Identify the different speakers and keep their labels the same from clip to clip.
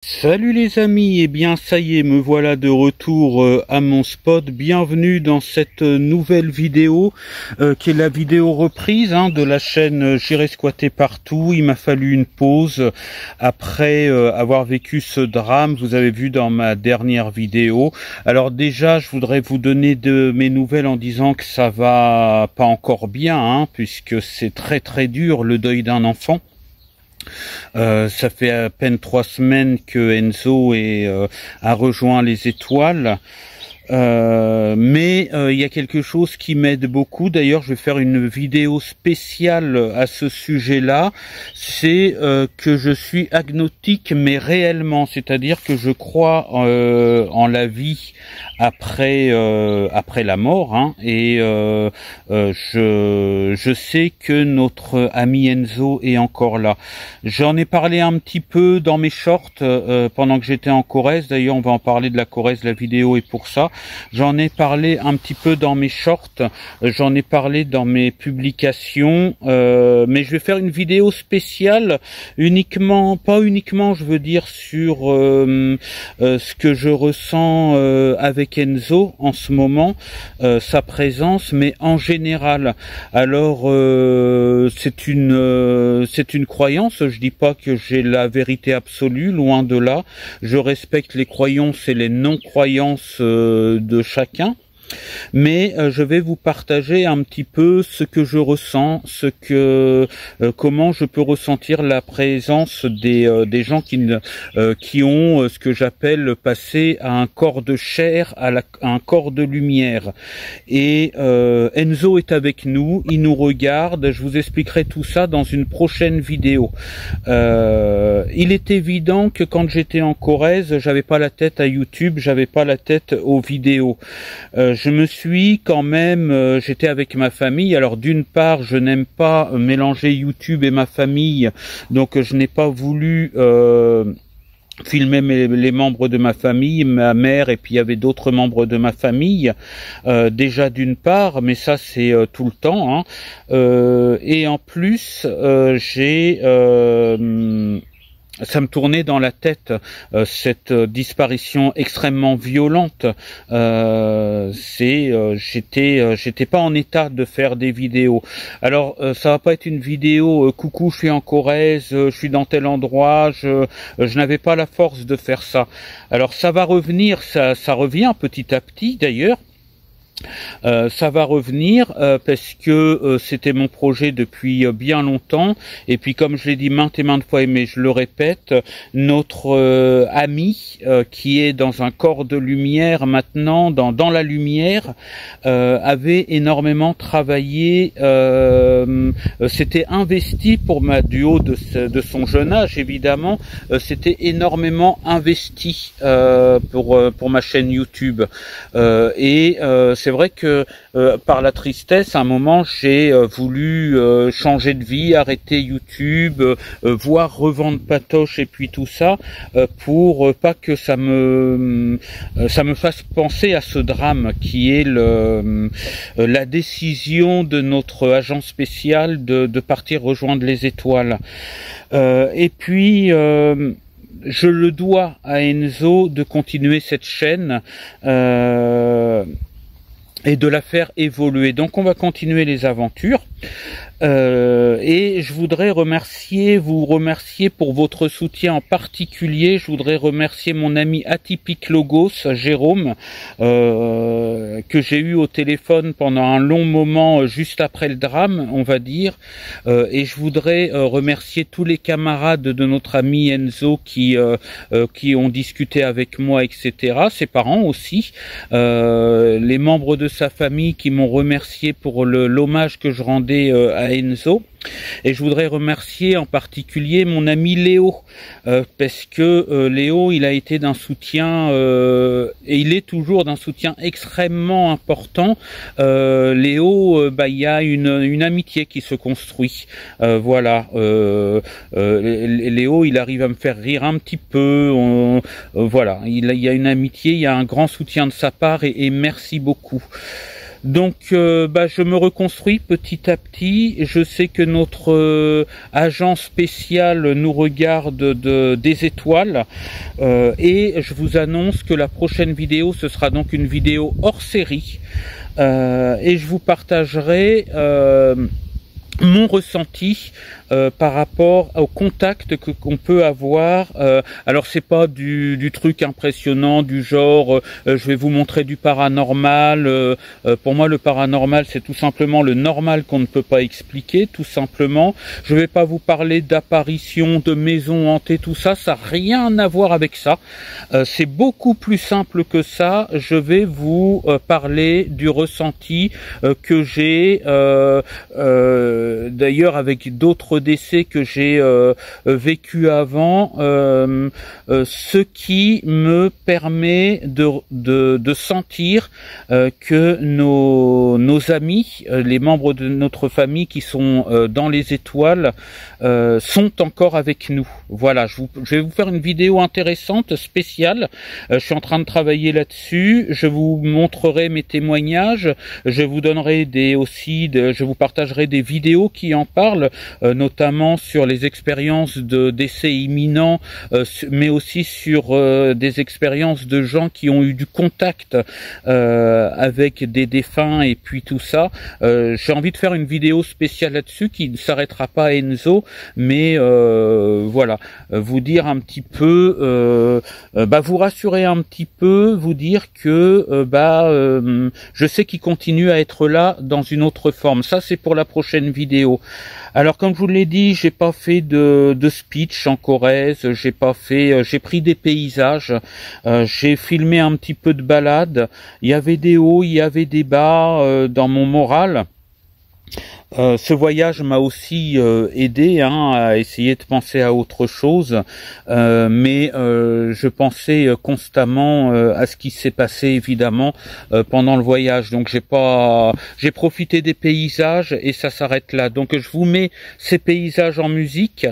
Speaker 1: Salut les amis, et bien ça y est, me voilà de retour à mon spot. Bienvenue dans cette nouvelle vidéo qui est la vidéo reprise de la chaîne J'irai squatter partout. Il m'a fallu une pause après avoir vécu ce drame, vous avez vu dans ma dernière vidéo. Alors déjà, je voudrais vous donner de mes nouvelles en disant que ça va pas encore bien, puisque c'est très très dur le deuil d'un enfant. Ça fait à peine 3 semaines que Enzo a rejoint les étoiles. Mais il y a quelque chose qui m'aide beaucoup. D'ailleurs, je vais faire une vidéo spéciale à ce sujet-là. C'est que je suis agnostique, mais réellement, c'est-à-dire que je crois en la vie après la mort, et je sais que notre ami Enzo est encore là. J'en ai parlé un petit peu dans mes shorts pendant que j'étais en Corrèze. D'ailleurs, on va en parler de la Corrèze, la vidéo est pour ça. J'en ai parlé un petit peu dans mes shorts, j'en ai parlé dans mes publications, mais je vais faire une vidéo spéciale pas uniquement, je veux dire, sur ce que je ressens avec Enzo en ce moment, sa présence, mais en général. Alors, c'est une croyance, je dis pas que j'ai la vérité absolue, loin de là. Je respecte les croyances et les non-croyances de chacun, mais je vais vous partager un petit peu ce que je ressens, comment je peux ressentir la présence des gens qui ont ce que j'appelle passer à un corps de chair à un corps de lumière. Et Enzo est avec nous, il nous regarde. Je vous expliquerai tout ça dans une prochaine vidéo. Il est évident que quand j'étais en Corrèze, j'avais pas la tête à YouTube, j'avais pas la tête aux vidéos. Je me suis quand même, j'étais avec ma famille. Alors d'une part, je n'aime pas mélanger YouTube et ma famille, donc je n'ai pas voulu filmer les membres de ma famille, ma mère, et puis il y avait d'autres membres de ma famille, déjà d'une part, mais ça c'est tout le temps, et en plus ça me tournait dans la tête cette disparition extrêmement violente. J'étais pas en état de faire des vidéos. Alors ça va pas être une vidéo coucou, je suis en Corrèze, je suis dans tel endroit. Je n'avais pas la force de faire ça. Alors ça va revenir, ça revient petit à petit d'ailleurs. Ça va revenir parce que c'était mon projet depuis bien longtemps, et puis comme je l'ai dit maintes et maintes fois, mais je le répète, notre ami qui est dans un corps de lumière maintenant, dans la lumière, avait énormément travaillé, s'était investi du haut de son jeune âge évidemment, s'était énormément investi pour ma chaîne YouTube, et c'est vrai que par la tristesse, à un moment, j'ai voulu changer de vie, arrêter YouTube, voire revendre Patoche et puis tout ça, pour pas que ça me fasse penser à ce drame qui est la décision de notre agent spécial de partir rejoindre les étoiles. Et puis je le dois à Enzo de continuer cette chaîne et de la faire évoluer. Donc on va continuer les aventures. Et je voudrais vous remercier pour votre soutien en particulier. Je voudrais remercier mon ami Atypique Logos, Jérôme, que j'ai eu au téléphone pendant un long moment juste après le drame, on va dire. Et je voudrais remercier tous les camarades de notre ami Enzo qui ont discuté avec moi, etc. Ses parents aussi, les membres de sa famille qui m'ont remercié pour l'hommage que je rendais à Enzo. Et je voudrais remercier en particulier mon ami Léo, parce que Léo, il a été d'un soutien, et il est toujours d'un soutien extrêmement important. Léo, il y a une amitié qui se construit. Voilà. Léo, il arrive à me faire rire un petit peu. Voilà. Il y a une amitié, il y a un grand soutien de sa part, et merci beaucoup. Donc je me reconstruis petit à petit. Je sais que notre agent spécial nous regarde des étoiles et je vous annonce que la prochaine vidéo, ce sera donc une vidéo hors série et je vous partagerai mon ressenti par rapport au contact qu'on peut avoir. Alors c'est pas du truc impressionnant du genre je vais vous montrer du paranormal. Pour moi le paranormal c'est tout simplement le normal qu'on ne peut pas expliquer, tout simplement. Je vais pas vous parler d'apparitions, de maisons hantées, tout ça, ça n'a rien à voir avec ça. C'est beaucoup plus simple que ça. Je vais vous parler du ressenti que j'ai d'ailleurs avec d'autres décès que j'ai vécu avant, ce qui me permet de sentir que nos amis, les membres de notre famille qui sont dans les étoiles, sont encore avec nous. Voilà, je vais vous faire une vidéo intéressante, spéciale. Je suis en train de travailler là-dessus. Je vous montrerai mes témoignages. Je vous donnerai je vous partagerai des vidéos qui en parlent, notamment sur les expériences de décès imminents, mais aussi sur des expériences de gens qui ont eu du contact avec des défunts et puis tout ça. J'ai envie de faire une vidéo spéciale là-dessus qui ne s'arrêtera pas à Enzo, mais voilà, vous dire un petit peu, vous rassurer un petit peu, vous dire que je sais qu'il continue à être là dans une autre forme. Ça c'est pour la prochaine vidéo. Alors comme je vous l'ai dit, j'ai pas fait de speech en Corrèze, j'ai pris des paysages, j'ai filmé un petit peu de balade. Il y avait des hauts, il y avait des bas dans mon moral. Ce voyage m'a aussi aidé à essayer de penser à autre chose, mais je pensais constamment à ce qui s'est passé évidemment pendant le voyage. Donc j'ai profité des paysages et ça s'arrête là. Donc je vous mets ces paysages en musique.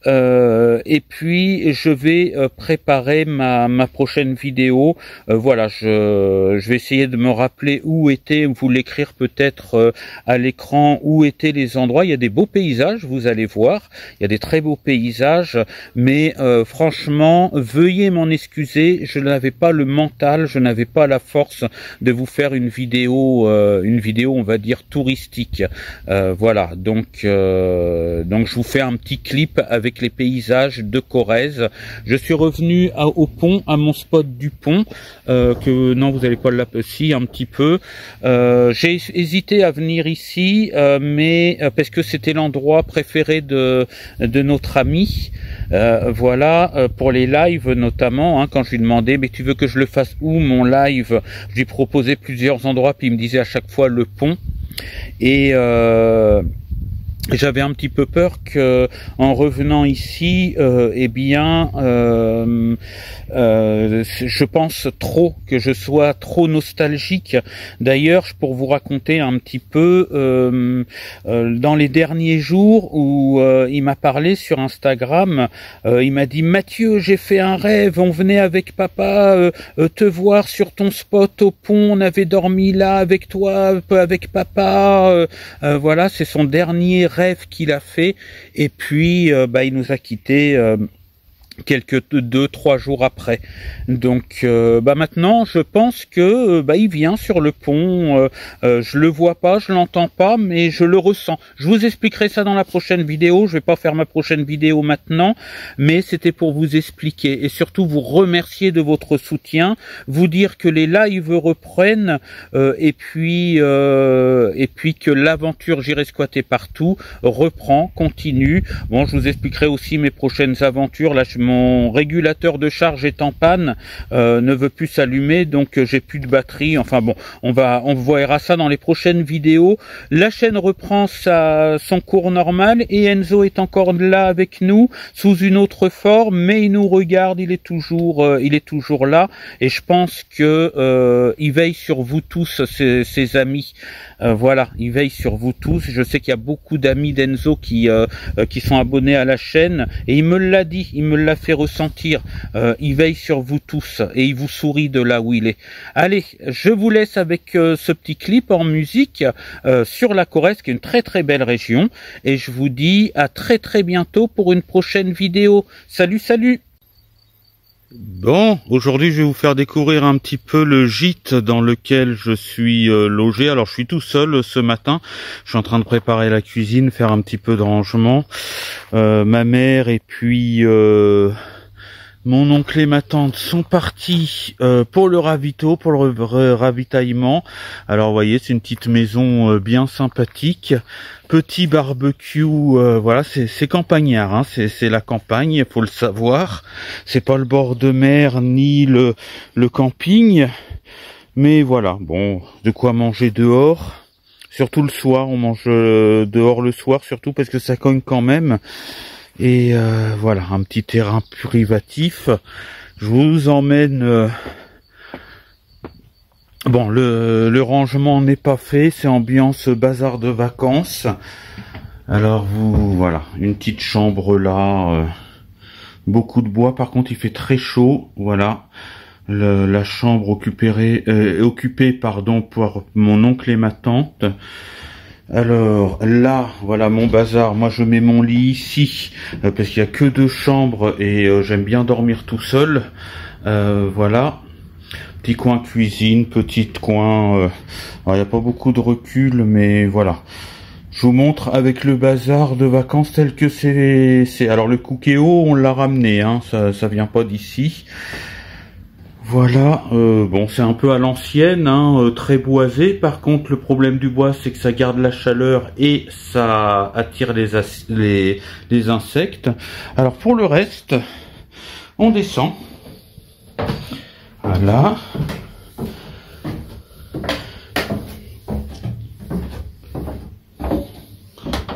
Speaker 1: Et puis je vais préparer ma prochaine vidéo. Voilà, je vais essayer de me rappeler où étaient, vous l'écrire peut-être à l'écran, où étaient les endroits. Il y a des beaux paysages, vous allez voir, il y a des très beaux paysages, mais franchement, veuillez m'en excuser, je n'avais pas le mental, je n'avais pas la force de vous faire une vidéo on va dire touristique. Voilà, donc je vous fais un petit clip avec les paysages de Corrèze. Je suis revenu au pont, à mon spot du pont, que non vous allez pas l'apprécier un petit peu. J'ai hésité à venir ici, mais parce que c'était l'endroit préféré de notre ami. Voilà, pour les lives notamment, quand je lui demandais mais tu veux que je le fasse où mon live, je lui proposais plusieurs endroits puis il me disait à chaque fois le pont. Et j'avais un petit peu peur que, en revenant ici, je pense trop, que je sois trop nostalgique. D'ailleurs, pour vous raconter un petit peu, dans les derniers jours où il m'a parlé sur Instagram, il m'a dit Mathieu, j'ai fait un rêve, on venait avec papa te voir sur ton spot au pont, on avait dormi là avec toi, avec papa. Voilà, c'est son dernier rêve qu'il a fait et puis il nous a quittés quelques 2-3 jours après. Donc maintenant je pense que il vient sur le pont, je le vois pas, je l'entends pas, mais je le ressens. Je vous expliquerai ça dans la prochaine vidéo. Je vais pas faire ma prochaine vidéo maintenant, mais c'était pour vous expliquer et surtout vous remercier de votre soutien, vous dire que les lives reprennent et puis que l'aventure J'irai squatter partout reprend, continue. Bon, je vous expliquerai aussi mes prochaines aventures. Là, mon régulateur de charge est en panne, ne veut plus s'allumer, donc j'ai plus de batterie. Enfin bon, on verra ça dans les prochaines vidéos. La chaîne reprend son cours normal et Enzo est encore là avec nous sous une autre forme, mais il nous regarde, il est toujours là et je pense que il veille sur vous tous, ses amis. Voilà, il veille sur vous tous. Je sais qu'il y a beaucoup d'amis d'Enzo qui sont abonnés à la chaîne et il me l'a dit, il me l'a fait ressentir. Il veille sur vous tous et il vous sourit de là où il est. Allez, je vous laisse avec ce petit clip en musique sur la Corrèze, qui est une très très belle région. Et je vous dis à très très bientôt pour une prochaine vidéo. Salut, salut! Bon, aujourd'hui je vais vous faire découvrir un petit peu le gîte dans lequel je suis logé. Alors je suis tout seul ce matin, je suis en train de préparer la cuisine, faire un petit peu de rangement. Ma mère et puis mon oncle et ma tante sont partis pour le ravito, pour le ravitaillement. Alors vous voyez, c'est une petite maison bien sympathique. Petit barbecue, voilà, c'est campagnard, hein, c'est la campagne, il faut le savoir. C'est pas le bord de mer ni le camping, mais voilà, bon, de quoi manger dehors. Surtout le soir, on mange dehors le soir, surtout parce que ça cogne quand même. Et voilà, un petit terrain privatif. Je vous emmène. Bon, le rangement n'est pas fait, c'est ambiance bazar de vacances. Alors voilà, une petite chambre là, beaucoup de bois. Par contre, il fait très chaud. Voilà, la chambre occupée par mon oncle et ma tante. Alors là, voilà mon bazar. Moi, je mets mon lit ici parce qu'il y a que 2 chambres et j'aime bien dormir tout seul. Voilà. Petit coin cuisine, petit coin. Il n'y a pas beaucoup de recul, mais voilà. Je vous montre avec le bazar de vacances tel que c'est. Alors le cookéo, on l'a ramené, hein, ça vient pas d'ici. Voilà. Bon, c'est un peu à l'ancienne, hein, très boisé. Par contre, le problème du bois, c'est que ça garde la chaleur et ça attire les insectes. Alors pour le reste, on descend. Voilà.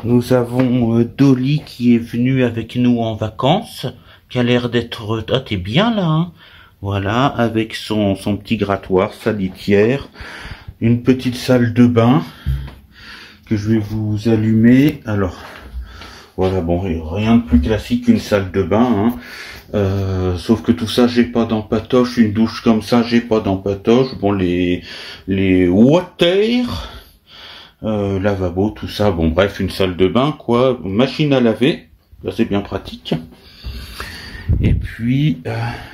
Speaker 1: Nous avons Dolly qui est venue avec nous en vacances, qui a l'air d'être... Ah, t'es bien là, hein? Voilà, avec son petit grattoir, sa litière, une petite salle de bain que je vais vous allumer. Alors, voilà, bon, rien de plus classique qu'une salle de bain, hein. Sauf que tout ça, j'ai pas d'empatoche. Une douche comme ça, j'ai pas d'empatoche. Bon, les water, lavabo, tout ça. Bon, bref, une salle de bain, quoi. Machine à laver, là, c'est bien pratique. Et puis,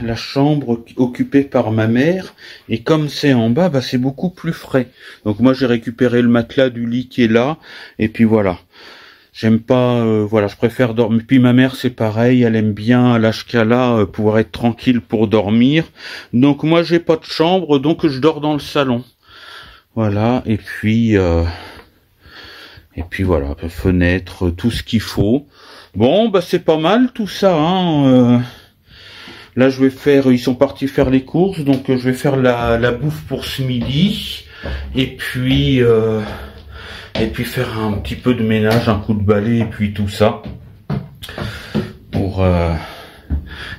Speaker 1: la chambre occupée par ma mère. Et comme c'est en bas, bah, c'est beaucoup plus frais. Donc moi, j'ai récupéré le matelas du lit qui est là. Et puis voilà. J'aime pas, voilà, je préfère dormir. Puis ma mère, c'est pareil, elle aime bien à l'âge qu'elle a pouvoir être tranquille pour dormir. Donc moi, j'ai pas de chambre, donc je dors dans le salon. Voilà, et puis voilà, fenêtre, tout ce qu'il faut. Bon, bah c'est pas mal tout ça, hein. Là, je vais faire, ils sont partis faire les courses, donc je vais faire la bouffe pour ce midi. Et puis faire un petit peu de ménage, un coup de balai, et puis tout ça.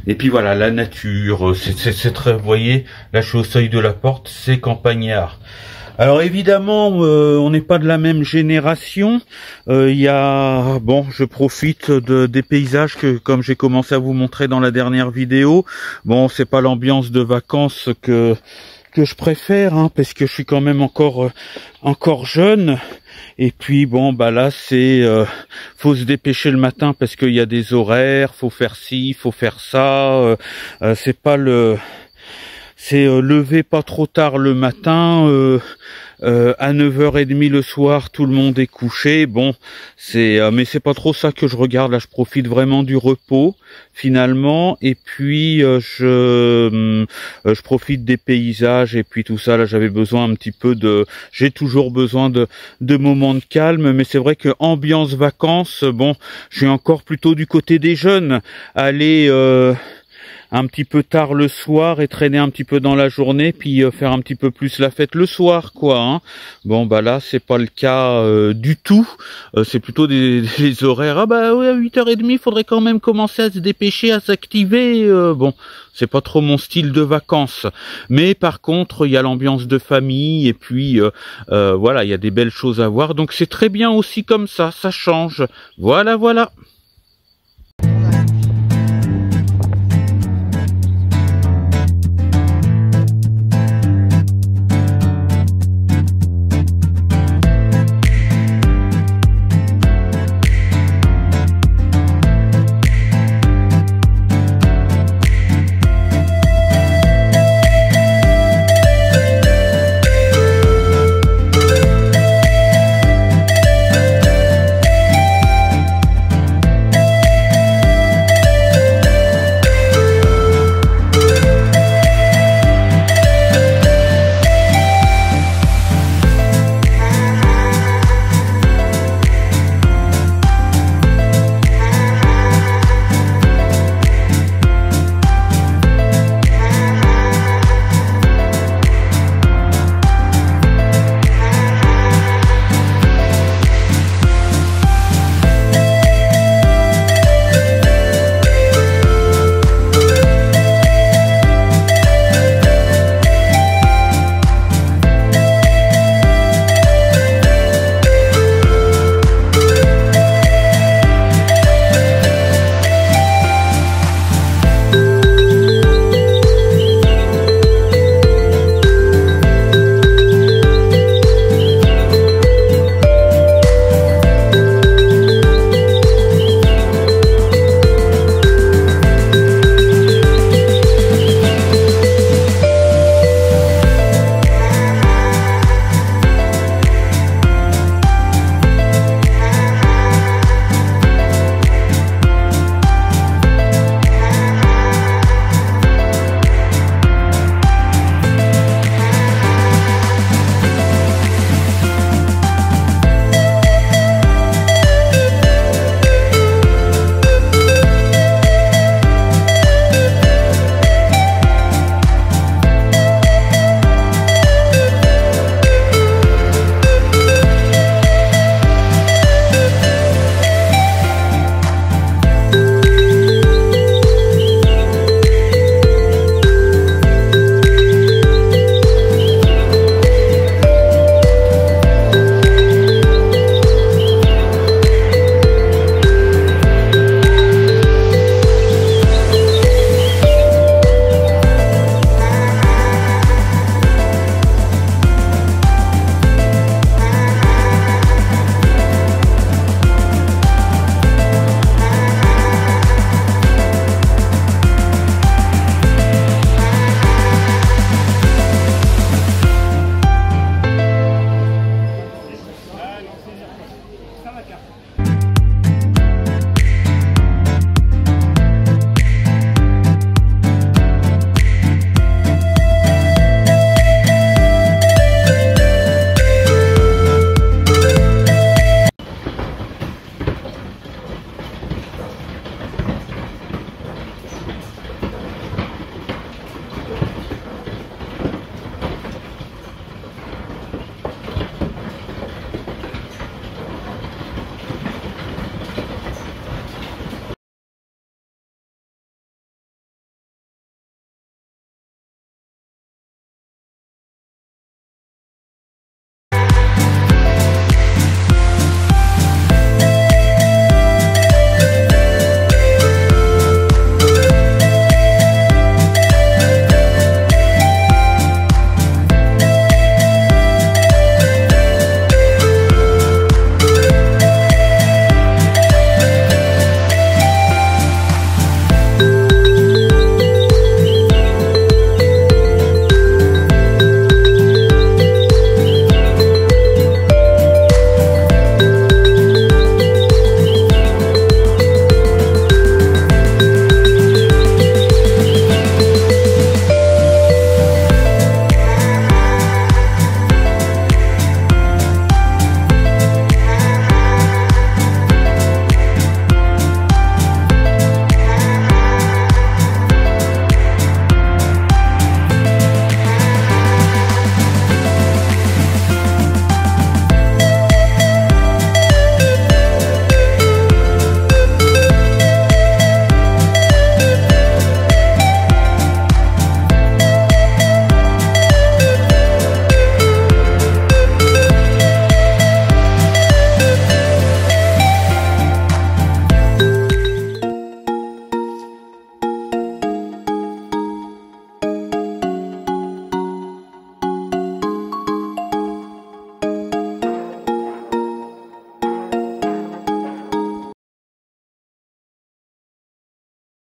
Speaker 1: Et puis voilà, la nature, c'est très, vous voyez, là je suis au seuil de la porte, c'est campagnard. Alors évidemment, on n'est pas de la même génération. Bon, je profite des paysages que, comme j'ai commencé à vous montrer dans la dernière vidéo. Bon, c'est pas l'ambiance de vacances que je préfère, hein, parce que je suis quand même encore jeune. Et puis bon, bah là c'est faut se dépêcher le matin parce qu'il y a des horaires, faut faire ci, faut faire ça. C'est pas lever pas trop tard le matin. À 9h30 le soir, tout le monde est couché. Bon, mais c'est pas trop ça que je regarde. Là, je profite vraiment du repos finalement. Et puis je profite des paysages et puis tout ça. Là, j'avais besoin un petit peu j'ai toujours besoin de moments de calme. Mais c'est vrai que ambiance vacances, bon, je suis encore plutôt du côté des jeunes. Aller un petit peu tard le soir et traîner un petit peu dans la journée, puis faire un petit peu plus la fête le soir, quoi, hein. Bon, bah là, c'est pas le cas du tout. C'est plutôt des horaires. Ah bah oui, à 8h30, il faudrait quand même commencer à se dépêcher, à s'activer. Bon, c'est pas trop mon style de vacances. Mais par contre, il y a l'ambiance de famille, et puis voilà, il y a des belles choses à voir. Donc c'est très bien aussi comme ça change. Voilà, voilà.